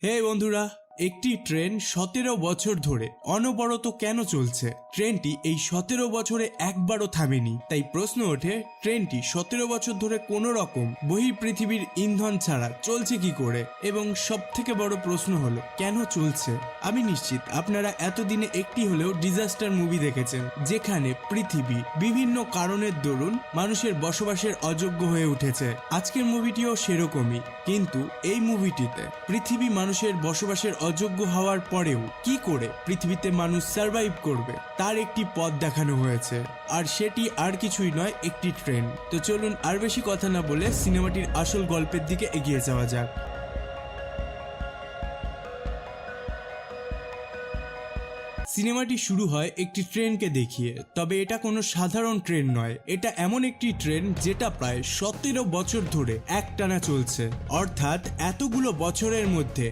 হে বন্ধুরা, একটি ট্রেন 17 বছর ধরে অনবরত কেন চলছে? ট্রেনটি এই 17 বছরে একবারও থামেনি। তাই প্রশ্ন ওঠে, ট্রেনটি 17 বছর ধরে কোনো রকম বহিঃপৃথিবীর ইন্ধন ছাড়া চলছে কি করে? এবং সব থেকে বড় প্রশ্ন হলো, কেন চলছে? আমি নিশ্চিত আপনারা এতদিনে একটি হলেও ডিজাস্টার মুভি দেখেছেন, যেখানে পৃথিবী বিভিন্ন কারণের দরুন মানুষের বসবাসের অযোগ্য হয়ে উঠেছে। আজকের মুভিটিও সেরকমই, কিন্তু এই মুভিটিতে পৃথিবী মানুষের বসবাসের অযোগ্য হওয়ার পরেও কি করে পৃথিবীতে মানুষ সার্ভাইভ করবে তার একটি পথ দেখানো হয়েছে। আর সেটি আর কিছুই নয়, একটি ট্রেন। তো চলুন আর বেশি কথা না বলে সিনেমাটির আসল গল্পের দিকে এগিয়ে যাওয়া যাক। সিনেমাটি শুরু হয় একটি ট্রেনকে দেখিয়ে, তবে এটা কোনো সাধারণ ট্রেন নয়। এটা এমন একটি ট্রেন যেটা প্রায় 17 বছর ধরে একটানা চলছে। অর্থাৎ এতগুলো বছরের মধ্যে